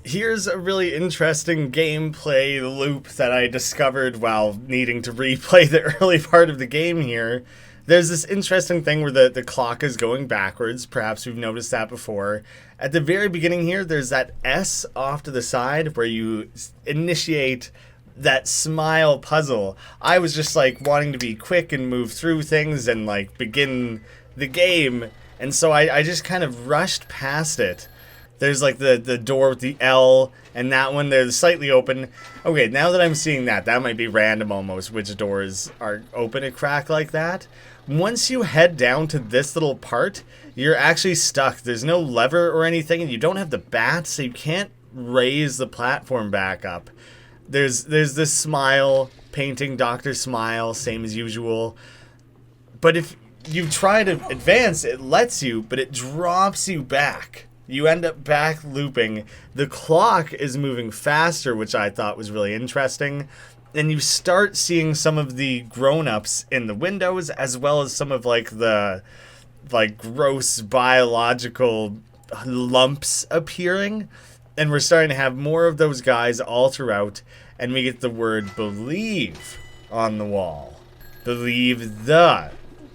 Here's a really interesting gameplay loop that I discovered while needing to replay the early part of the game here. There's this interesting thing where the clock is going backwards. Perhaps we've noticed that before. At the very beginning here, there's that S off to the side where you initiate that smile puzzle. I was just like wanting to be quick and move through things and like begin the game. And so I just kind of rushed past it. There's like the door with the L, and that one they're slightly open. Okay, now that I'm seeing that might be random almost, which doors are open a crack like that. Once you head down to this little part, you're actually stuck. There's no lever or anything, and you don't have the bat, so you can't raise the platform back up. There's this smile painting, Dr. Smile, same as usual. But if you try to advance, it lets you, but it drops you back. You end up back looping. The clock is moving faster, which I thought was really interesting. And you start seeing some of the grown-ups in the windows, as well as some of like the gross biological lumps appearing. And we're starting to have more of those guys all throughout. And we get the word believe on the wall. Believe the.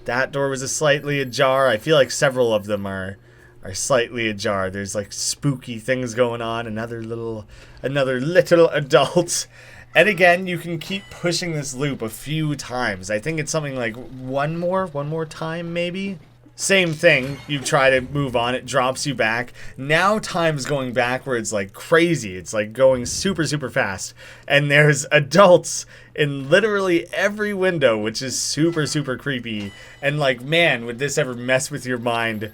That door was slightly ajar. I feel like several of them are slightly ajar. There's like spooky things going on. Another little adult. And again, you can keep pushing this loop a few times. I think it's something like one more time maybe. Same thing. You try to move on, it drops you back. Now time's going backwards like crazy. It's like going super, super fast. And there's adults in literally every window, which is super, super creepy. And like, man, would this ever mess with your mind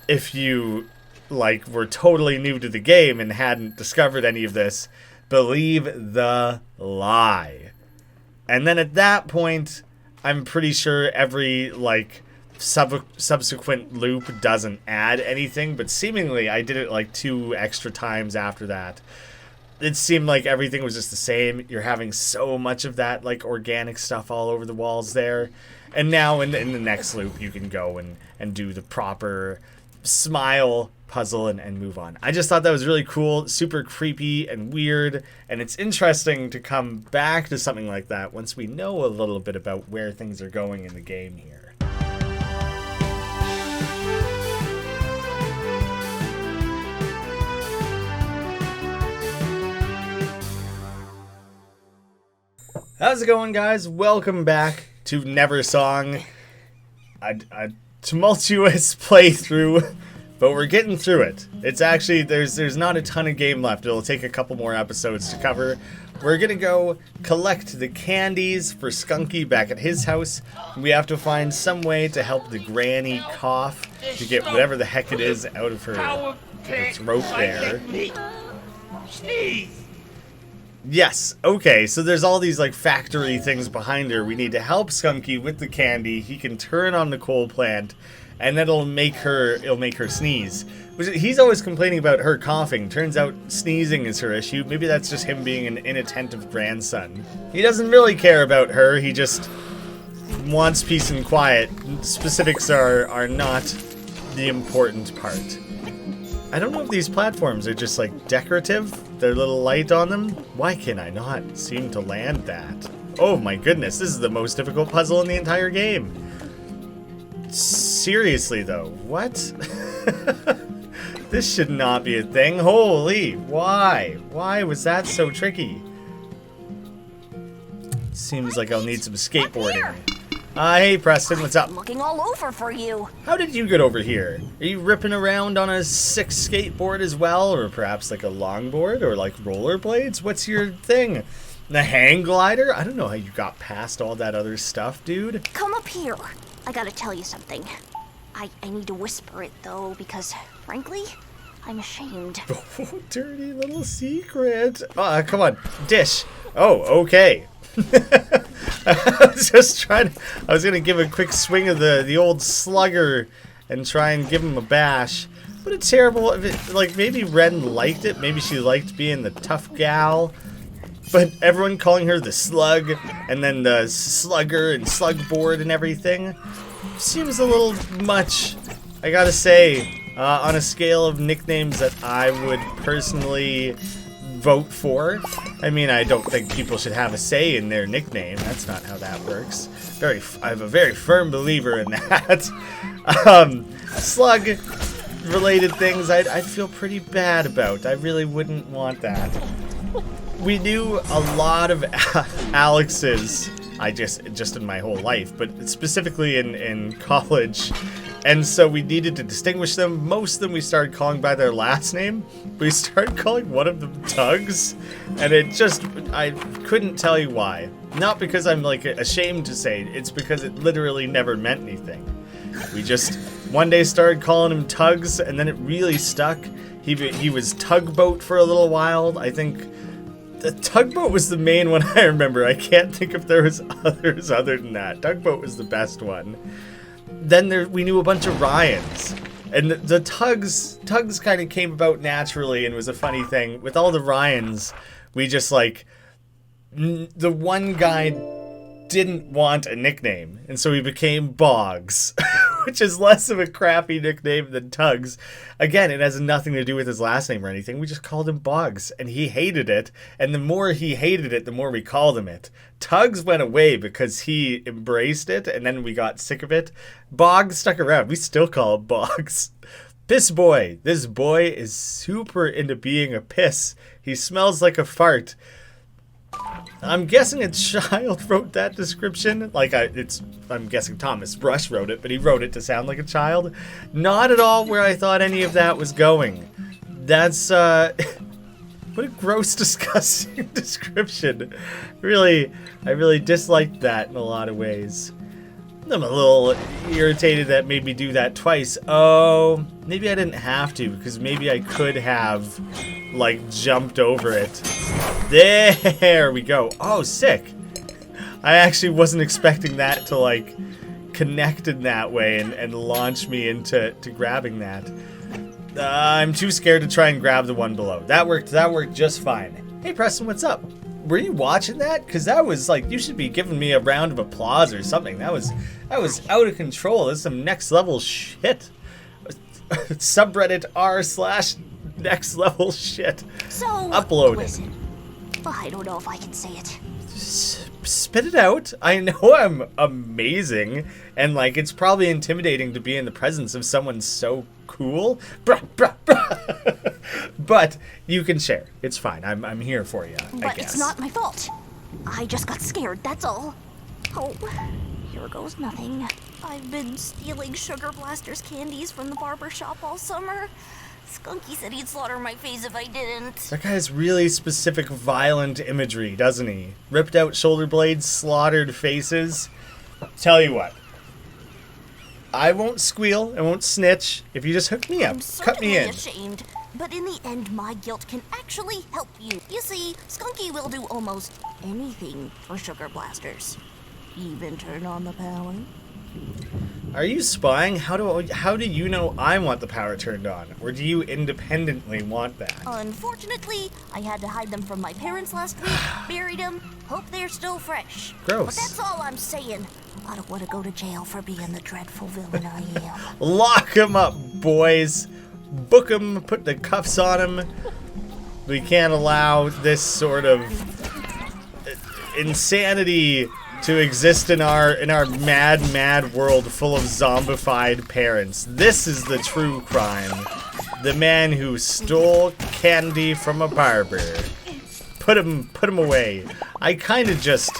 if you like were totally new to the game and hadn't discovered any of this? Believe the lie. And then at that point, I'm pretty sure every like subsequent loop doesn't add anything, but seemingly I did it like 2 extra times after that. It seemed like everything was just the same. You're having so much of that like organic stuff all over the walls there. And now in the next loop you can go and do the proper smile puzzle and move on. I just thought that was really cool, super creepy and weird, and it's interesting to come back to something like that once we know a little bit about where things are going in the game here. How's it going, guys? Welcome back to Neversong. A tumultuous playthrough, but we're getting through it. It's actually, there's not a ton of game left. It'll take a couple more episodes to cover. We're gonna go collect the candies for Skunky back at his house. We have to find some way to help the granny cough to get whatever the heck it is out of her throat there. Yes, okay, so there's all these like factory things behind her. We need to help Skunky with the candy. He can turn on the coal plant, and that'll make her sneeze. He's always complaining about her coughing. Turns out sneezing is her issue. Maybe that's just him being an inattentive grandson. He doesn't really care about her. He just wants peace and quiet. Specifics are not the important part. I don't know if these platforms are just like decorative. They're a little light on them. Why can I not seem to land that? Oh my goodness, this is the most difficult puzzle in the entire game. Seriously though, what? This should not be a thing. Holy, why? Why was that so tricky? Seems like I'll need some skateboarding. Hey Preston, what's up? I'm looking all over for you. How did you get over here? Are you ripping around on a 6 skateboard as well? Or perhaps like a longboard or like rollerblades? What's your thing? The hang glider? I don't know how you got past all that other stuff, dude. Come up here. I gotta tell you something. I need to whisper it though, because frankly, I'm ashamed. Oh, dirty little secret. Come on, dish. Oh, okay. I was gonna give a quick swing of the old slugger and try and give him a bash. What a terrible, like maybe Ren liked it, maybe she liked being the tough gal, but everyone calling her the slug and then the slugger and slug board and everything seems a little much. I gotta say, On a scale of nicknames that I would personally vote for, I mean, I don't think people should have a say in their nickname. That's not how that works. I'm a very firm believer in that. Slug-related things I'd feel pretty bad about. I really wouldn't want that. We knew a lot of Alex's, just in my whole life, but specifically in college. And so we needed to distinguish them. Most of them we started calling by their last name. We started calling one of them Tugs, and I couldn't tell you why. Not because I'm like ashamed to say it, it's because it literally never meant anything. We just one day started calling him Tugs, and then it really stuck. He was Tugboat for a little while. I think the Tugboat was the main one I remember. I can't think if there was others other than that. Tugboat was the best one. Then we knew a bunch of Ryans, and the Tugs kind of came about naturally and was a funny thing. With all the Ryans, we just like, the one guy didn't want a nickname, and so he became Boggs, which is less of a crappy nickname than Tugs. Again, it has nothing to do with his last name or anything. We just called him Boggs, and he hated it, and the more he hated it, the more we called him it. Tugs went away because he embraced it, and then we got sick of it. Boggs stuck around. We still call him Boggs. Piss Boy. This boy is super into being a piss. He smells like a fart. I'm guessing a child wrote that description. I'm guessing Thomas Rush wrote it, but he wrote it to sound like a child. Not at all where I thought any of that was going. That's, what a gross, disgusting description. I really disliked that in a lot of ways. I'm a little irritated that made me do that twice. Oh, maybe I didn't have to, because maybe I could have, like, jumped over it. There we go. Oh, sick. I actually wasn't expecting that to, like, connect in that way and launch me into grabbing that. I'm too scared to try and grab the one below. That worked just fine. Hey, Preston, what's up? Were you watching that? Because that was like, you should be giving me a round of applause or something. That was out of control. This is some next level shit. Subreddit r/next level shit. So, uploading. Listen, I don't know if I can say it. Spit it out. I know I'm amazing, and like it's probably intimidating to be in the presence of someone so cool. Bruh, bruh, bruh. But you can share. It's fine. I'm here for you. But I guess. It's not my fault. I just got scared, that's all. Oh, here goes nothing. I've been stealing Sugar Blaster's candies from the barber shop all summer. Skunky said he'd slaughter my face if I didn't. That guy has really specific violent imagery, doesn't he? Ripped out shoulder blades, slaughtered faces. Tell you what. I won't squeal, I won't snitch. If you just hook me up, cut me in. I'm ashamed, but in the end, my guilt can actually help you. You see, Skunky will do almost anything for Sugar Blasters. Even turn on the power. Are you spying? How do you know I want the power turned on? Or do you independently want that? Unfortunately, I had to hide them from my parents last week, buried them, hope they're still fresh. Gross. But that's all I'm saying. I don't want to go to jail for being the dreadful villain I am. Lock him up, boys. Book him, put the cuffs on him. We can't allow this sort of insanity to exist in our mad world full of zombified parents. This is the true crime. The man who stole candy from a barber. Put him away. I kind of just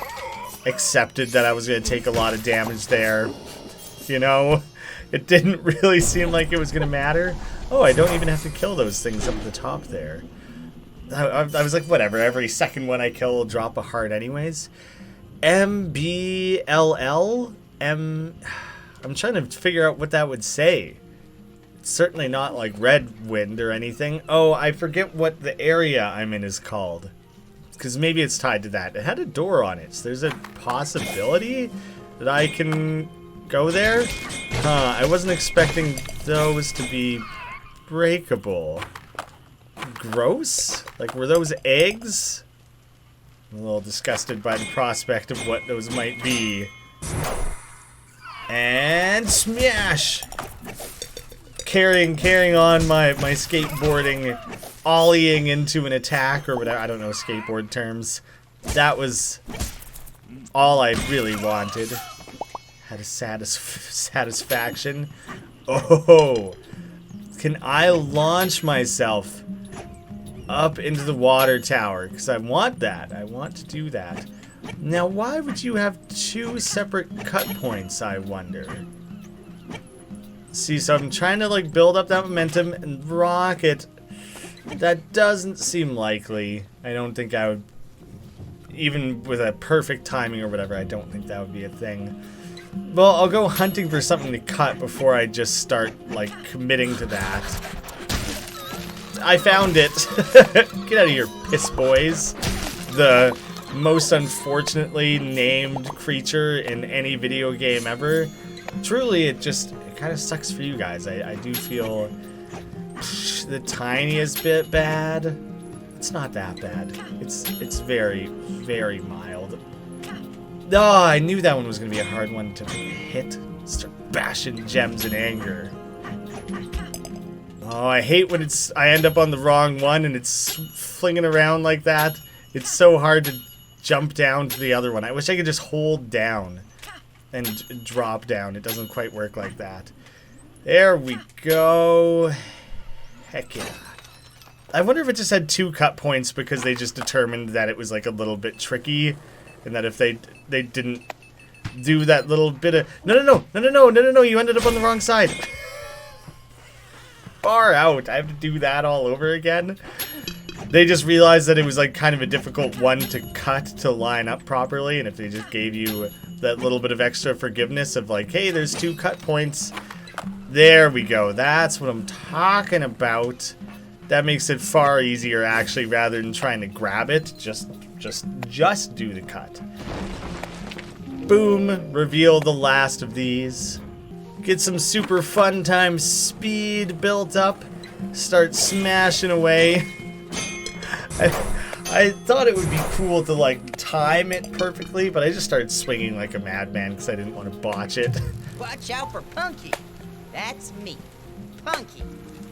accepted that I was going to take a lot of damage there. You know? It didn't really seem like it was going to matter. Oh, I don't even have to kill those things up at the top there. I was like, whatever, every second one I kill will drop a heart anyways. MBLL? I'm trying to figure out what that would say. It's certainly not like Red Wind or anything. Oh, I forget what the area I'm in is called. Because maybe it's tied to that. It had a door on it, so there's a possibility that I can go there? I wasn't expecting those to be breakable. Gross? Like, were those eggs? I'm a little disgusted by the prospect of what those might be. And smash! carrying on my skateboarding, ollieing into an attack or whatever. I don't know skateboard terms. That was all I really wanted. Had a satisfaction. Oh, can I launch myself up into the water tower? Because I want that. I want to do that. Now, why would you have 2 separate cut points, I wonder? See, so I'm trying to, like, build up that momentum and rocket. That doesn't seem likely. I don't think I would, even with a perfect timing or whatever, I don't think that would be a thing. Well, I'll go hunting for something to cut before I just start, like, committing to that. I found it. Get out of here, piss boys. The most unfortunately named creature in any video game ever. Truly, it kind of sucks for you guys. I do feel the tiniest bit bad. It's not that bad. It's very, very mild. Oh, I knew that one was going to be a hard one to hit. Start bashing gems in anger. Oh, I hate when I end up on the wrong one and it's flinging around like that. It's so hard to jump down to the other one. I wish I could just hold down and drop down. It doesn't quite work like that. There we go. Heck yeah. I wonder if it just had 2 cut points because they just determined that it was like a little bit tricky, and that if they didn't do that little bit of no, you ended up on the wrong side. Far out. I have to do that all over again. They just realized that it was like kind of a difficult one to cut to line up properly, and if they just gave you that little bit of extra forgiveness of like, hey, there's 2 cut points. There we go. That's what I'm talking about. That makes it far easier actually, rather than trying to grab it. Just do the cut. Boom. Reveal the last of these. Get some super fun time speed built up. Start smashing away. I thought it would be cool to like time it perfectly, but I just started swinging like a madman because I didn't want to botch it. Watch out for Punky. That's me, Punky.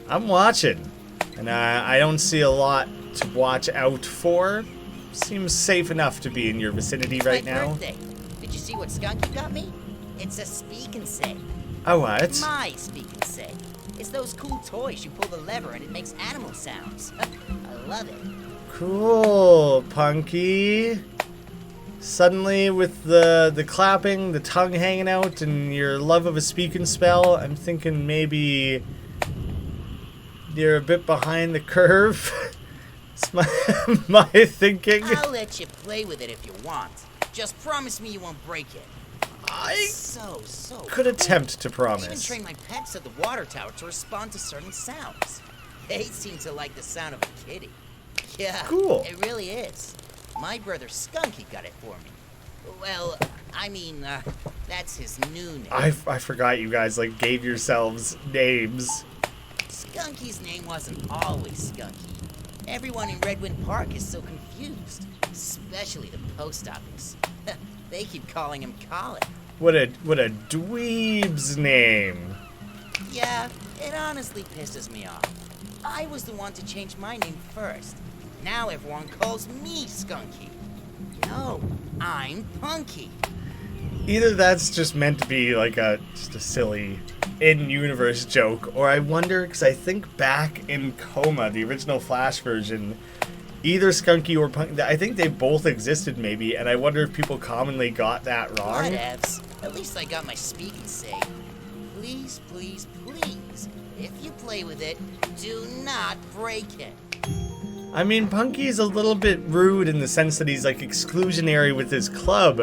I'm watching, and I don't see a lot to watch out for. Seems safe enough to be in your vicinity right now. Birthday. Did you see what Skunky got me? It's a speak and say. Oh, what? My speak and say. It's those cool toys you pull the lever and it makes animal sounds. I love it. Cool, Punky. Suddenly, with the clapping, the tongue hanging out, and your love of a speaking spell, I'm thinking maybe you're a bit behind the curve. It's my thinking. I'll let you play with it if you want. Just promise me you won't break it. I So could attempt to I even promise. train my pets at the water tower to respond to certain sounds. They seem to like the sound of a kitty. Yeah, Cool. It really is. My brother Skunky got it for me. Well, I mean, that's his new name. I forgot you guys like gave yourselves names. Skunky's name wasn't always Skunky. Everyone in Redwind Park is so confused, especially the post office. They keep calling him Colin. What a dweeb's name. Yeah, it honestly pisses me off. I was the one to change my name first. Now everyone calls me Skunky. No, I'm Punky. Either that's just meant to be like just a silly in-universe joke, or I wonder, because I think back in Coma, the original Flash version, either Skunky or Punky, I think they both existed maybe, and I wonder if people commonly got that wrong. Whatevs. At least I got my speak and say. Please, please, please, if you play with it, do not break it. I mean, Punky's a little bit rude in the sense that he's like exclusionary with his club.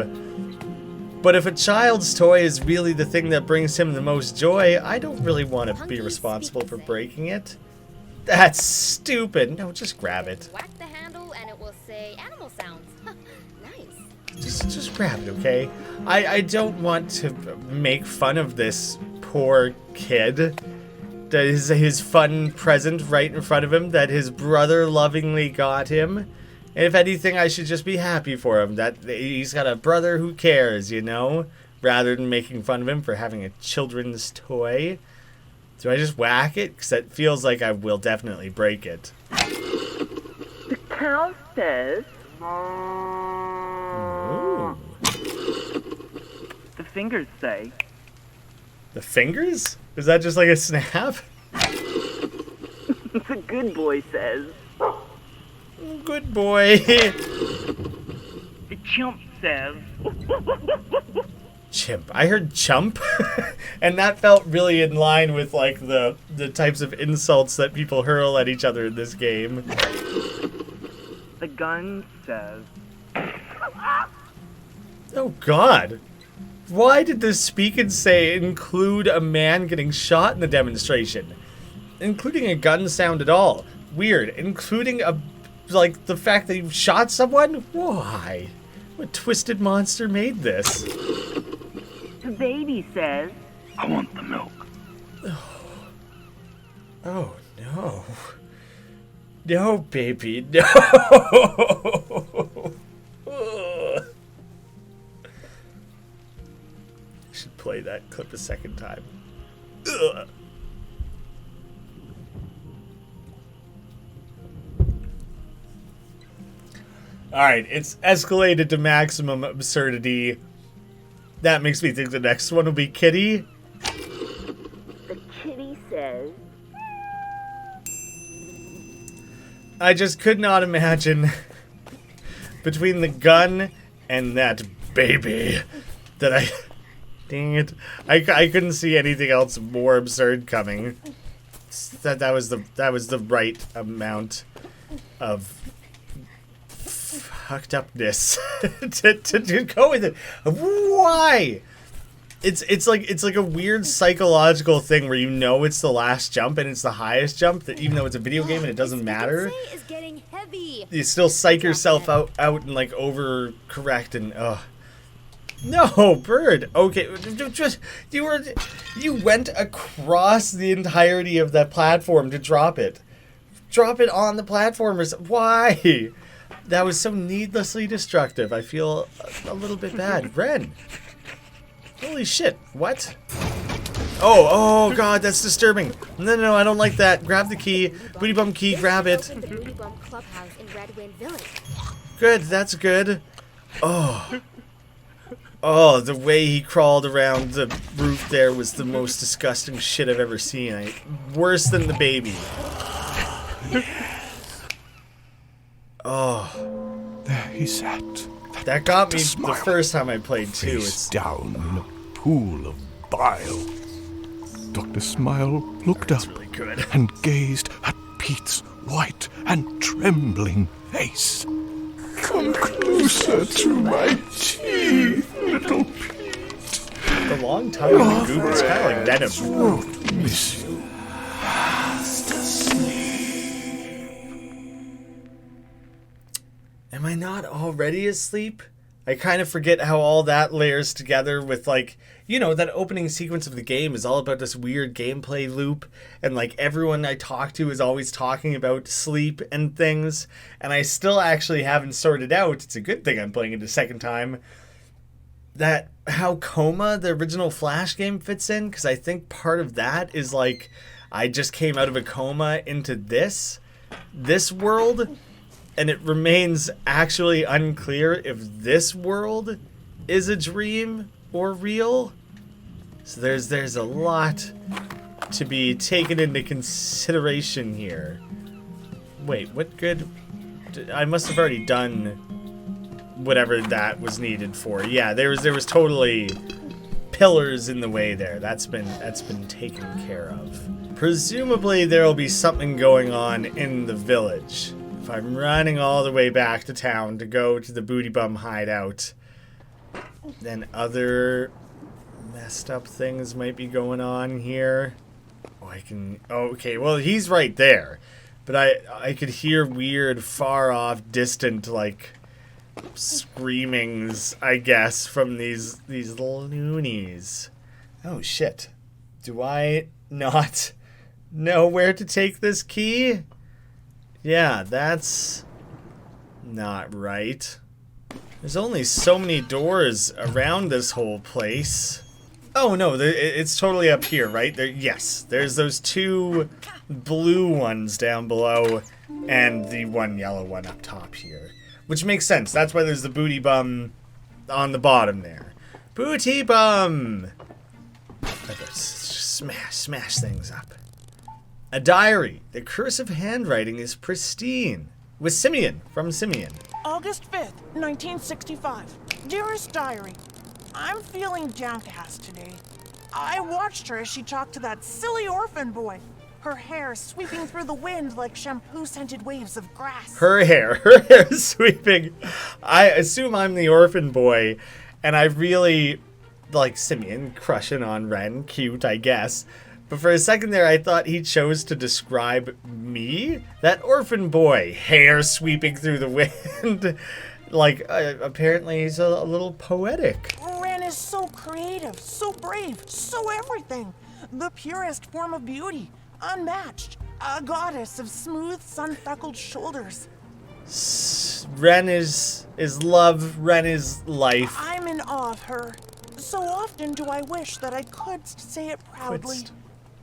But if a child's toy is really the thing that brings him the most joy, I don't really want to be Punky's responsible for speaking breaking it. That's stupid. No, just grab it. Whack the handle and it will say animal sounds. Nice. Just grab it, okay? I don't want to make fun of this poor kid. That is his fun present right in front of him that his brother lovingly got him. And if anything, I should just be happy for him that he's got a brother who cares, you know? Rather than making fun of him for having a children's toy. Do I just whack it? Because it feels like I will definitely break it. The cow says... Ooh. The fingers say... The fingers? Is that just like a snap? The good boy says... Good boy. The chump says... Chimp. I heard chump, and that felt really in line with like the types of insults that people hurl at each other in this game. The gun says... Oh God. Why did this speak and say include a man getting shot in the demonstration? Including a gun sound at all. Weird. Including like the fact that you shot someone? Why? What twisted monster made this? The baby says... I want the milk. Oh no. No, baby, no. Ugh. I should play that clip a second time. Ugh. Alright, it's escalated to maximum absurdity. That makes me think the next one will be Kitty. The kitty says... I just could not imagine between the gun and that baby that I... Dang it. I couldn't see anything else more absurd coming. That was the right amount of fucked upness to go with it. Why? It's like a weird psychological thing where you know it's the last jump and it's the highest jump, that even though it's a video game and it doesn't matter, Is getting heavy. you still psych yourself out and like overcorrect and no, bird. Okay, just you went across the entirety of that platform to drop it. Drop it on the platformers. Why? That was so needlessly destructive. I feel a little bit bad. Ren. Holy shit. What? Oh God, that's disturbing. No, I don't like that. Grab the key. Booty bum key, grab it. The Booty Bum Clubhouse in Red Wind Village. Good, that's good. Oh, the way he crawled around the roof there was the most disgusting shit I've ever seen. Worse than the baby. Oh. There he sat. That got me the Smile. first time I played too. Face down in a pool of bile. Dr. Smile looked up Really good. and gazed at Pete's white and trembling face. Come closer to my teeth, little Pete. The long tongue of the goop is kind of like venom. Won't miss you. Am I not already asleep? I kind of forget how all that layers together with, like, you know, that opening sequence of the game is all about this weird gameplay loop, and like everyone I talk to is always talking about sleep and things, and I still actually haven't sorted out, it's a good thing I'm playing it a second time, that how Coma, the original Flash game, fits in, because I think part of that is like I just came out of a coma into this world, and it remains actually unclear if this world is a dream or real. So there's a lot to be taken into consideration here. Wait, what good? I must have already done whatever that was needed for. Yeah, there was totally pillars in the way there. That's been taken care of. Presumably there'll be something going on in the village. If I'm running all the way back to town to go to the Booty Bum hideout, then other messed up things might be going on here. Okay, well, he's right there. But I could hear weird, far off, distant, like, screamings, I guess, from these loonies. Oh, shit. Do I not know where to take this key? Yeah, that's not right. There's only so many doors around this whole place. Oh no, it's totally up here, right? Yes, there's those two blue ones down below and the one yellow one up top here. Which makes sense. That's why there's the booty bum on the bottom there. Booty bum! Okay, smash things up. A diary. The cursive handwriting is pristine. With Simeon, from Simeon. August 5th, 1965. Dearest Diary, I'm feeling downcast today. I watched her as she talked to that silly orphan boy. Her hair sweeping through the wind like shampoo-scented waves of grass. Her hair is sweeping. I assume I'm the orphan boy, and I really like Simeon crushing on Ren. Cute, I guess. But for a second there, I thought he chose to describe me? That orphan boy, hair sweeping through the wind. Like, apparently he's a little poetic. Ren is so creative, so brave, so everything. The purest form of beauty, unmatched. A goddess of smooth, sun-freckled shoulders. Ren is love, Ren is life. I'm in awe of her. So often do I wish that I could say it proudly.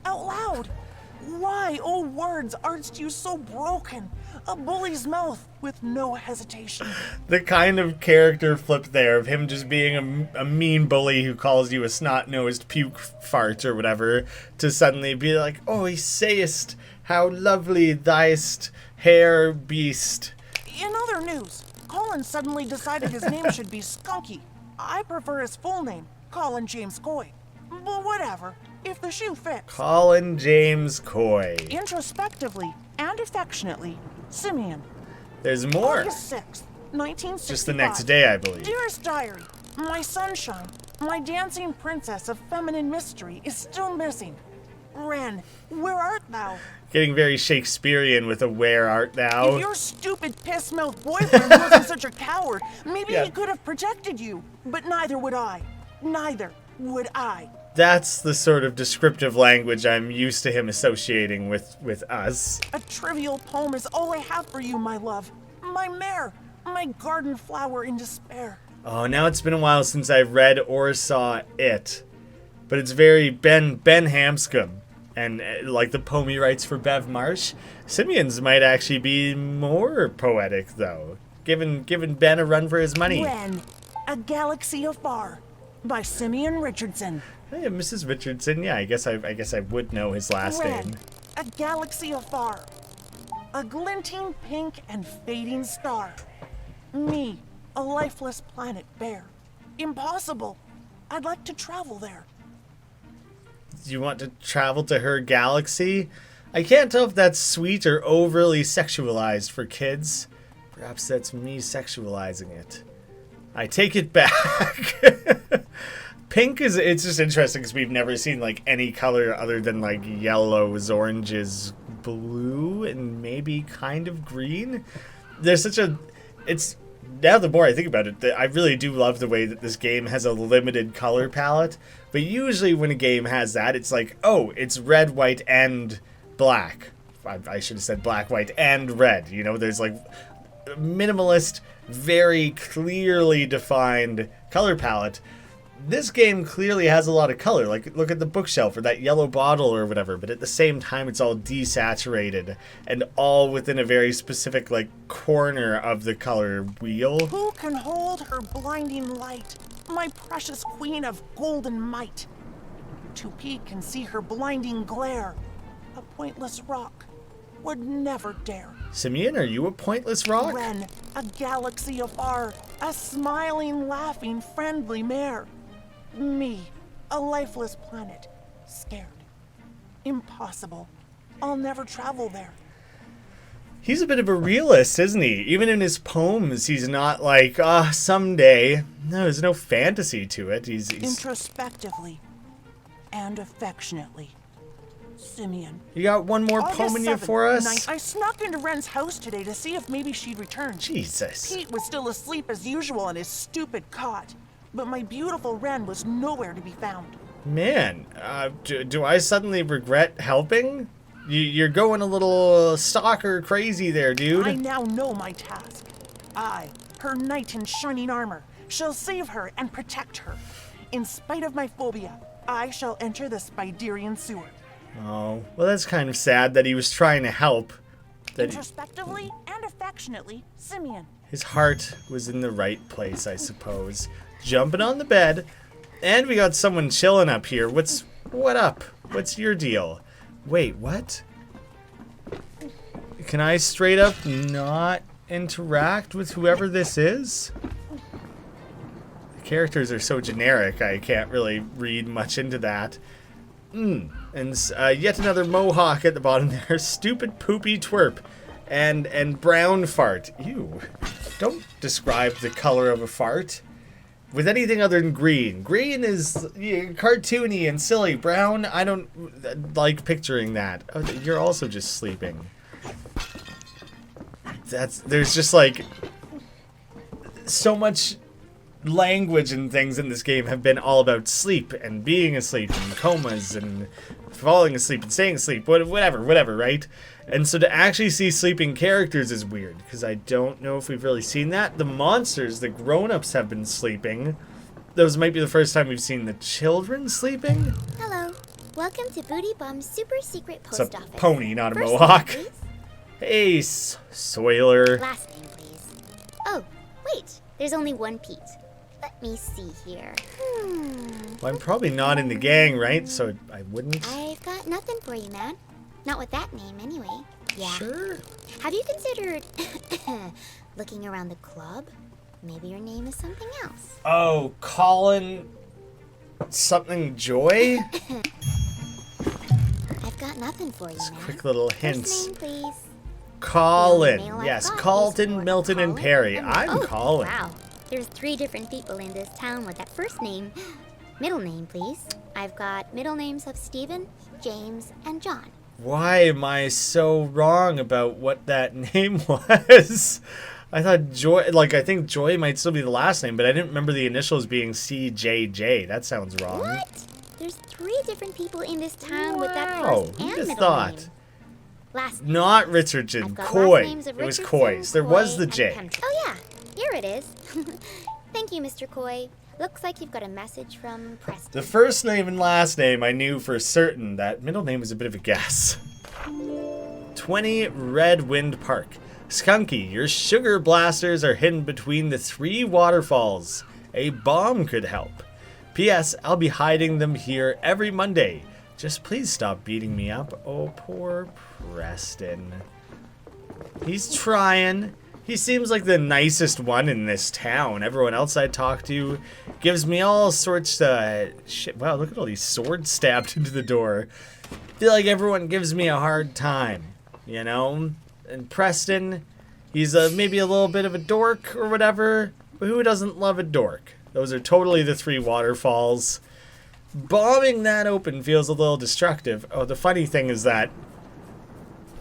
Out loud. Why, oh words, aren't you so broken? A bully's mouth with no hesitation. The kind of character flip there of him just being a mean bully who calls you a snot-nosed puke fart or whatever, to suddenly be like, oh, he sayest, how lovely thou'st, hair beast. In other news, Colin suddenly decided his name should be Skunky. I prefer his full name, Colin James Coy. But whatever, if the shoe fits. Colin James Coy. Introspectively and affectionately, Simeon. There's more. August 6th, 1965. Just the next day, I believe. Dearest Diary, my sunshine, my dancing princess of feminine mystery is still missing. Ren, where art thou? Getting very Shakespearean with a where art thou. If your stupid piss-mouth boyfriend wasn't such a coward, maybe Yeah. he could have protected you. But neither would I. Neither would I. That's the sort of descriptive language I'm used to him associating with us. A trivial poem is all I have for you, my love. My mare, my garden flower in despair. Oh, now it's been a while since I've read or saw it. But it's very Ben Hanscom. And like the poem he writes for Bev Marsh, Simeon's might actually be more poetic, though. Giving Ben a run for his money. Ren, A Galaxy Afar, by Simeon Richardson. Hey, Mrs. Richardson. Yeah, I guess I would know his last Ren, name. A Galaxy Afar, a glinting pink and fading star. Me, a lifeless planet bare. Impossible. I'd like to travel there. Do you want to travel to her galaxy? I can't tell if that's sweet or overly sexualized for kids. Perhaps that's me sexualizing it. I take it back. Pink it's just interesting because we've never seen like any color other than like yellows, oranges, blue, and maybe kind of green. There's such a, it's, now the more I think about it, I really do love the way that this game has a limited color palette. But usually when a game has that, it's like, oh, it's red, white, and black. I should have said black, white, and red. You know, there's like minimalist, very clearly defined color palette. This game clearly has a lot of color. Like, look at the bookshelf or that yellow bottle or whatever. But at the same time, it's all desaturated and all within a very specific, like, corner of the color wheel. Who can hold her blinding light, my precious queen of golden might? To peek and see her blinding glare, a pointless rock would never dare. Simeon, are you a pointless rock? Ren, a galaxy afar, a smiling, laughing, friendly mare. Me, a lifeless planet, scared. Impossible. I'll never travel there. He's a bit of a realist, isn't he? Even in his poems, he's not like, someday. No, there's no fantasy to it. He's... Introspectively and affectionately, Simeon. You got one more poem in you for us? I snuck into Ren's house today to see if maybe she'd return. Jesus. Pete was still asleep as usual in his stupid cot, but my beautiful Ren was nowhere to be found. Man, do I suddenly regret helping? You're going a little stalker crazy there, dude. I now know my task. I, her knight in shining armor, shall save her and protect her. In spite of my phobia, I shall enter the Spiderian sewer. Oh, well, that's kind of sad that he was trying to help. That Introspectively and affectionately, Simeon. his heart was in the right place, I suppose. Jumping on the bed. And we got someone chilling up here. What up? What's your deal? Wait, what? Can I straight up not interact with whoever this is? The characters are so generic, I can't really read much into that. And yet another mohawk at the bottom there. Stupid poopy twerp. And brown fart. Ew. Don't describe the color of a fart with anything other than green. Green is cartoony and silly. Brown, I don't like picturing that. Oh, you're also just sleeping. There's just like so much language and things in this game have been all about sleep and being asleep and comas and falling asleep and staying asleep, whatever, right? And so to actually see sleeping characters is weird, because I don't know if we've really seen that. The monsters, the grown-ups have been sleeping. Those might be the first time we've seen the children sleeping. Hello. Welcome to Booty Bum's super secret It's a post office. pony, not a First mohawk. name, please. Hey, Soiler. Last name, please. Oh, wait. There's only one Pete. Let me see here. Well, I'm probably not in the gang, right? So I wouldn't. I've got nothing for you, man. Not with that name, anyway. Yeah. Sure. Have you considered looking around the club? Maybe your name is something else. Oh, Colin something Joy? I've got nothing for you, Just man. quick little First hints. name, please. Colin. The only mail I've Yes, got is Carlton, for Milton, and Colin Perry. and- I'm oh, Colin. Wow. There's 3 different people in this town with that first name. Middle name, please. I've got middle names of Stephen, James, and John. Why am I so wrong about what that name was? I thought Joy, I think Joy might still be the last name, but I didn't remember the initials being CJJ. That sounds wrong. What? There's 3 different people in this town with that Wow, first who'd and have middle thought? name. Last name. Not Richardson, I've got Coy. last names of It was Richardson, Coy's. There was Coy, the and J. Pemberton. Oh yeah, here it is. Thank you, Mr. Coy. Looks like you've got a message from Preston. The first name and last name I knew for certain. That middle name was a bit of a guess. 20 Red Wind Park. Skunky, your sugar blasters are hidden between the 3 waterfalls. A bomb could help. P.S. I'll be hiding them here every Monday. Just please stop beating me up. Oh, poor Preston. He's trying. He seems like the nicest one in this town. Everyone else I talk to gives me all sorts of shit. Wow, look at all these swords stabbed into the door. Feel like everyone gives me a hard time, you know? And Preston, he's maybe a little bit of a dork or whatever, but who doesn't love a dork? Those are totally the 3 waterfalls. Bombing that open feels a little destructive. Oh, the funny thing is that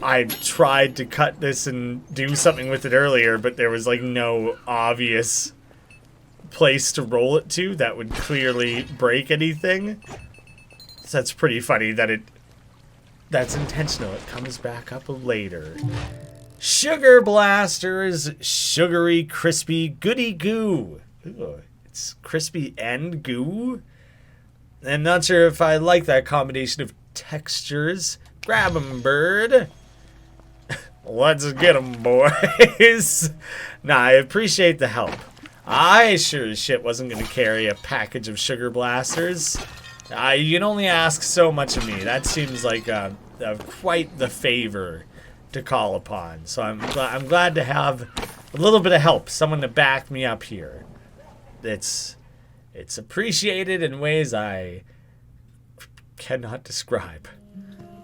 I tried to cut this and do something with it earlier, but there was like no obvious place to roll it to that would clearly break anything. So that's pretty funny that that's intentional. It comes back up later. Sugar blasters, sugary, crispy, goody goo. Ooh, it's crispy and goo. I'm not sure if I like that combination of textures. Grab 'em, bird. Let's get 'em, boys. Nah, I appreciate the help. I sure as shit wasn't going to carry a package of sugar blasters. You can only ask so much of me. That seems like quite the favor to call upon. So I'm glad to have a little bit of help, someone to back me up here. It's appreciated in ways I cannot describe.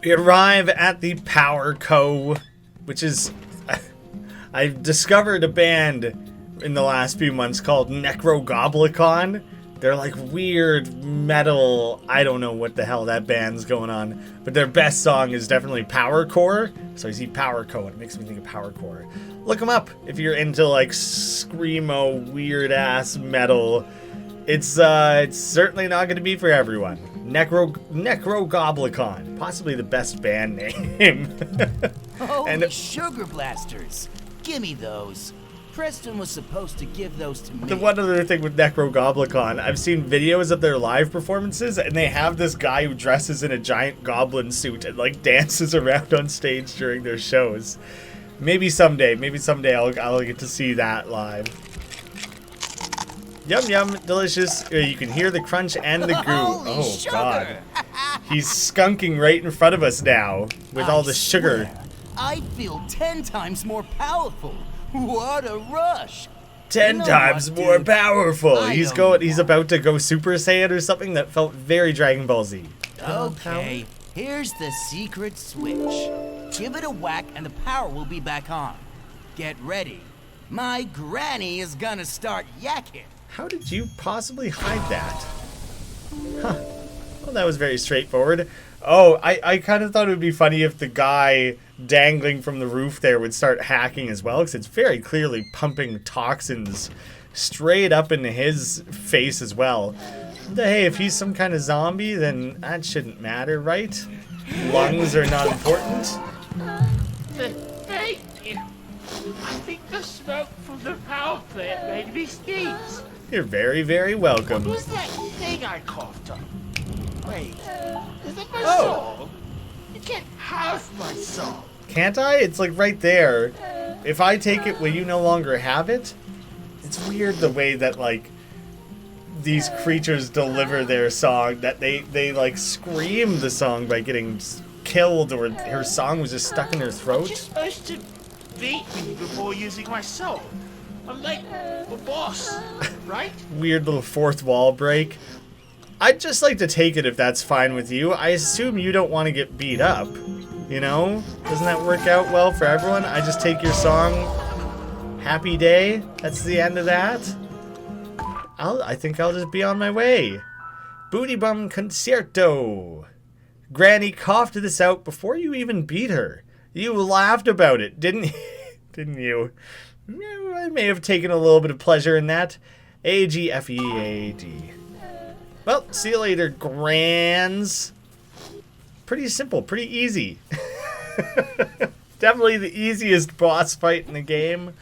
We arrive at the Power Co., which is... I've discovered a band in the last few months called Necrogoblicon. They're like weird metal, I don't know what the hell that band's going on, but their best song is definitely Powercore. So I see Power Co. and it makes me think of Powercore. Look them up if you're into like screamo, weird ass metal. It's certainly not going to be for everyone. Necrogoblicon, possibly the best band name. Oh, And- sugar blasters. Gimme those. Preston was supposed to give those to me. The one other thing with Necrogoblicon, I've seen videos of their live performances, and they have this guy who dresses in a giant goblin suit and like dances around on stage during their shows. Maybe someday I'll get to see that live. Yum yum, delicious. You can hear the crunch and the goo. Holy Oh sugar. God. He's skunking right in front of us now with all the sugar. I feel 10 times more powerful. What a rush. 10 You know times what, more dude? powerful. I He's don't about to go Super Saiyan or something that felt very Dragon Ball Z. Okay, here's the secret switch. Give it a whack and the power will be back on. Get ready. My granny is gonna start yakking. How did you possibly hide that? Huh. Well, that was very straightforward. Oh, I kind of thought it would be funny if the guy dangling from the roof there would start hacking as well, because it's very clearly pumping toxins straight up into his face as well. But hey, if he's some kind of zombie, then that shouldn't matter, right? Lungs are not important. Thank you. I think the smoke from the power plant made me sneeze. You're very, very welcome. What was that thing I coughed up? Wait, is it my Oh. soul? You can't have my soul. Can't I? It's like right there. If I take it, will you no longer have it? It's weird the way that like these creatures deliver their song, that they like scream the song by getting killed, or her song was just stuck in her You're throat. supposed to beat me before using my soul. I'm like the boss, right? Weird little fourth wall break. I'd just like to take it if that's fine with you. I assume you don't want to get beat up, you know? Doesn't that work out well for everyone? I just take your song, happy day, that's the end of that. I think I'll just be on my way. Booty Bum Concerto. Granny coughed this out before you even beat her. You laughed about it, didn't you? I may have taken a little bit of pleasure in that. AGFEAD. Well, see you later, Grands. Pretty simple, pretty easy. Definitely the easiest boss fight in the game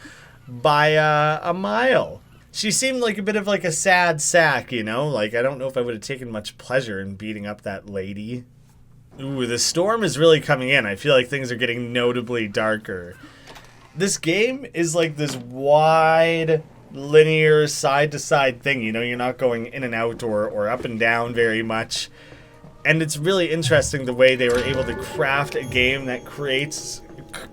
by a mile. She seemed like a bit of like a sad sack, you know? Like, I don't know if I would have taken much pleasure in beating up that lady. Ooh, the storm is really coming in. I feel like things are getting notably darker. This game is like this wide, linear, side-to-side thing. You know, you're not going in and out or up and down very much. And it's really interesting the way they were able to craft a game that creates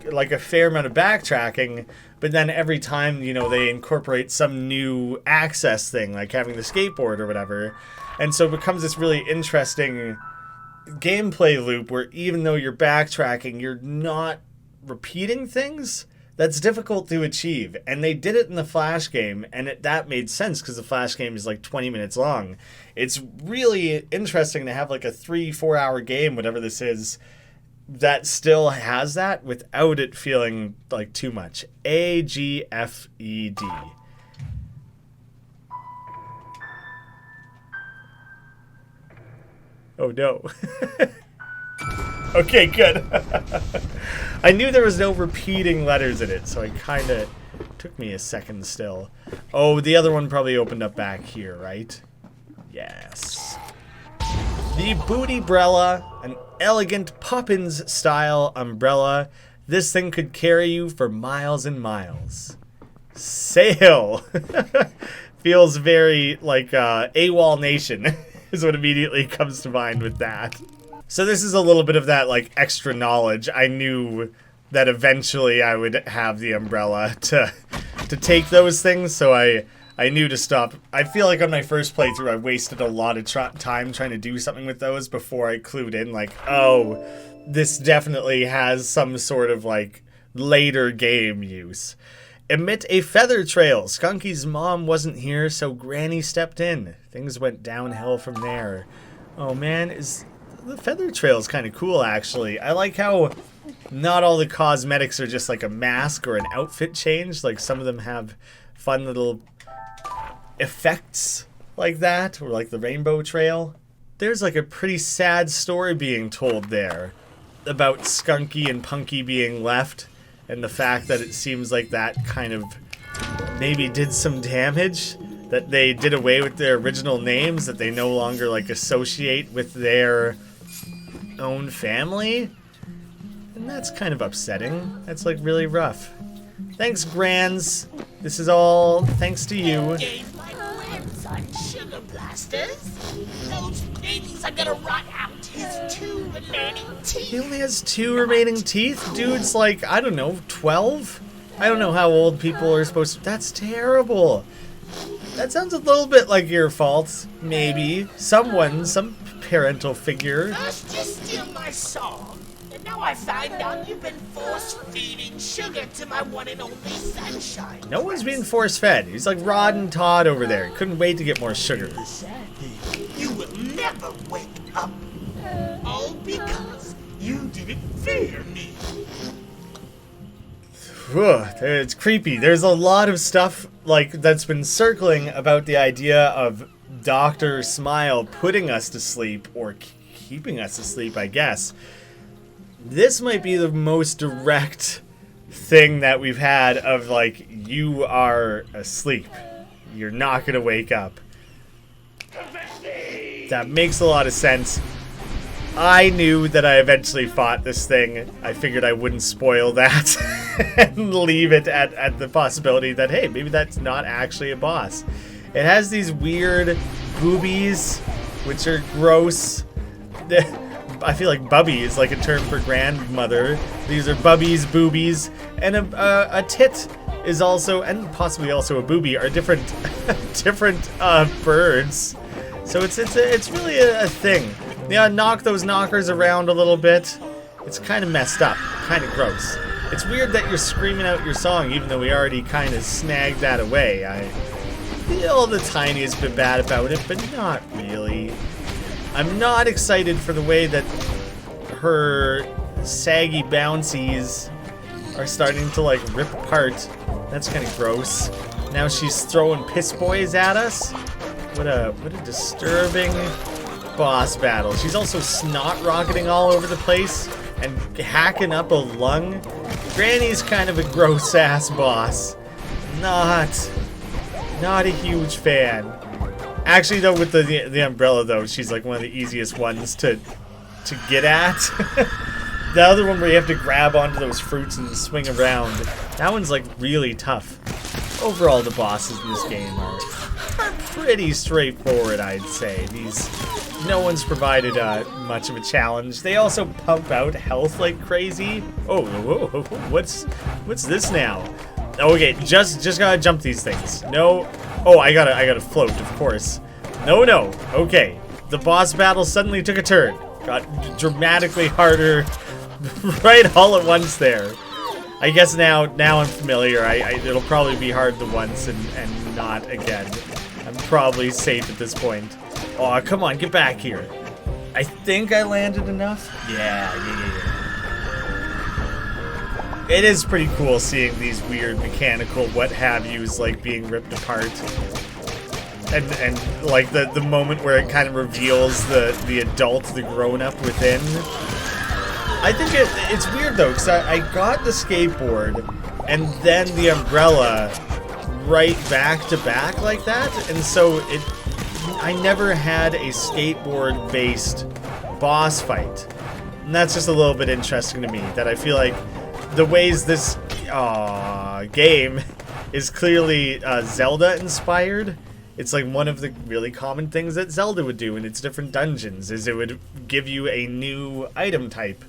like a fair amount of backtracking, but then every time, you know, they incorporate some new access thing, like having the skateboard or whatever. And so it becomes this really interesting gameplay loop where even though you're backtracking, you're not repeating things. That's difficult to achieve. And they did it in the Flash game, and that made sense because the Flash game is like 20 minutes long. It's really interesting to have like a 3-4 hour game, whatever this is, that still has that without it feeling like too much. AGFED. Oh no. Okay, good. I knew there was no repeating letters in it, so I kind of took me a second still. Oh, the other one probably opened up back here, right? Yes. The Bootybrella, an elegant Poppins-style umbrella. This thing could carry you for miles and miles. Sail! Feels very like AWOL Nation is what immediately comes to mind with that. So this is a little bit of that like extra knowledge. I knew that eventually I would have the umbrella to take those things, so I knew to stop. I feel like on my first playthrough I wasted a lot of time trying to do something with those before I clued in like, oh, this definitely has some sort of like later game use. Emit a feather trail. Skunky's mom wasn't here, so Granny stepped in. Things went downhill from there. Oh man, the feather trail is kind of cool, actually. I like how not all the cosmetics are just like a mask or an outfit change. Like, some of them have fun little effects like that, or like the rainbow trail. There's like a pretty sad story being told there about Skunky and Punky being left, and the fact that it seems like that kind of maybe did some damage, that they did away with their original names, that they no longer like associate with their own family. And that's kind of upsetting. That's like really rough. Thanks, Grands. This is all thanks to you. Gave my grandson sugar blasters. Those things are gonna rot out his 2 remaining teeth. He only has 2 remaining teeth? Dude's like, I don't know, 12? I don't know how old people are supposed to... That's terrible. That sounds a little bit like your fault. Maybe. Some parental figure. First you steal my song, and now I find out you've been force-feeding sugar to my one and only sunshine. No one's being force-fed. He's like Rod and Todd over there. Couldn't wait to get more sugar. The sad thing, you will never wake up. All because you didn't fear me. It's creepy. There's a lot of stuff like that's been circling about the idea of Dr. Smile putting us to sleep or keeping us asleep, I guess. This might be the most direct thing that we've had of like, you are asleep. You're not gonna wake up. That makes a lot of sense. I knew that I eventually fought this thing. I figured I wouldn't spoil that and leave it at the possibility that, hey, maybe that's not actually a boss. It has these weird boobies, which are gross. I feel like bubby is like a term for grandmother. These are bubbies, boobies, and a tit is also, and possibly also a boobie, are different birds. So it's really a thing. Yeah, knock those knockers around a little bit. It's kind of messed up, kind of gross. It's weird that you're screaming out your song, even though we already kind of snagged that away. I feel the tiniest bit bad about it, but not really. I'm not excited for the way that her saggy bouncies are starting to like rip apart. That's kind of gross. Now she's throwing piss boys at us. What a disturbing boss battle. She's also snot rocketing all over the place and hacking up a lung. Granny's kind of a gross ass boss. Not a huge fan. Actually though, with the umbrella though, she's like one of the easiest ones to get at. The other one where you have to grab onto those fruits and swing around, that one's like really tough. Overall, the bosses in this game are pretty straightforward, I'd say. No one's provided much of a challenge. They also pump out health like crazy. Oh, whoa, what's this now? Okay, just gotta jump these things. No. Oh, I gotta float, of course. No. Okay, the boss battle suddenly took a turn. Got dramatically harder, right all at once there. I guess now I'm familiar. It'll probably be hard the once and not again. I'm probably safe at this point. Aw, come on, get back here. I think I landed enough. Yeah. It is pretty cool seeing these weird mechanical what-have-yous like being ripped apart. And like the moment where it kind of reveals the adult, the grown-up within. I think it's weird though, because I got the skateboard and then the umbrella right back to back like that, and so I never had a skateboard-based boss fight. And that's just a little bit interesting to me, that I feel like the ways this game is clearly Zelda-inspired. It's like one of the really common things that Zelda would do in its different dungeons, is it would give you a new item type.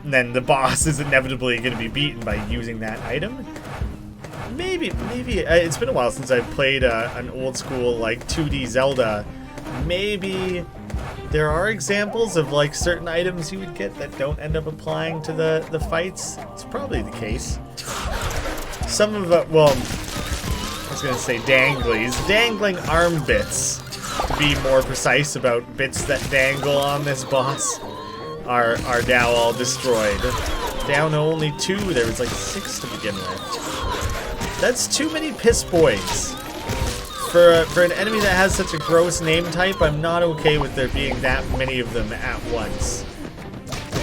And then the boss is inevitably going to be beaten by using that item. Maybe it's been a while since I've played an old school like 2D Zelda. Maybe there are examples of like certain items you would get that don't end up applying to the fights. It's probably the case. Some of well, I was gonna say dangling arm bits, to be more precise about bits that dangle on this boss, are now all destroyed. Down to only 2. There was like 6 to begin with. That's too many piss boys. For an enemy that has such a gross name type, I'm not okay with there being that many of them at once.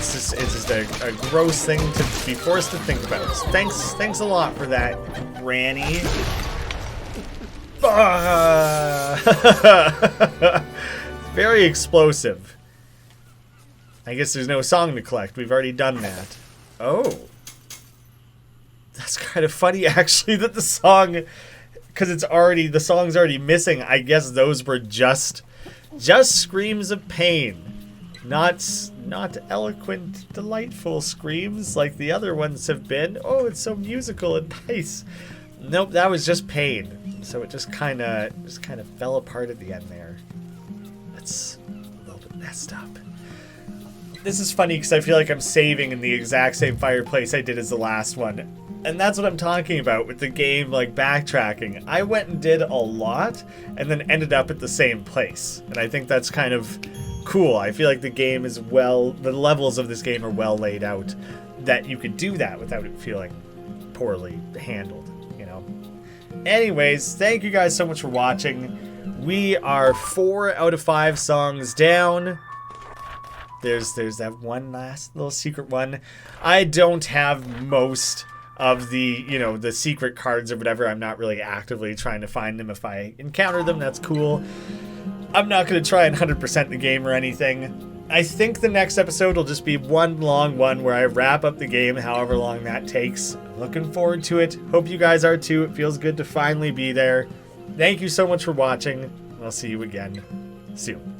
it's just a gross thing to be forced to think about. So thanks a lot for that, Granny. Very explosive. I guess there's no song to collect. We've already done that. Oh. That's kind of funny, actually, that the song, because the song's already missing. I guess those were just screams of pain. Not eloquent, delightful screams like the other ones have been. Oh, it's so musical and nice. Nope, that was just pain. So it just kind of fell apart at the end there. That's a little bit messed up. This is funny because I feel like I'm saving in the exact same fireplace I did as the last one. And that's what I'm talking about with the game, like, backtracking. I went and did a lot and then ended up at the same place. And I think that's kind of cool. I feel like the game is the levels of this game are well laid out, that you could do that without it feeling poorly handled, you know? Anyways, thank you guys so much for watching. We are 4 out of 5 songs down. There's that one last little secret one. I don't have most of the, you know, the secret cards or whatever. I'm not really actively trying to find them. If I encounter them, that's cool. I'm not going to try and 100% the game or anything. I think the next episode will just be one long one where I wrap up the game, however long that takes. I'm looking forward to it. Hope you guys are too. It feels good to finally be there. Thank you so much for watching. I'll see you again soon.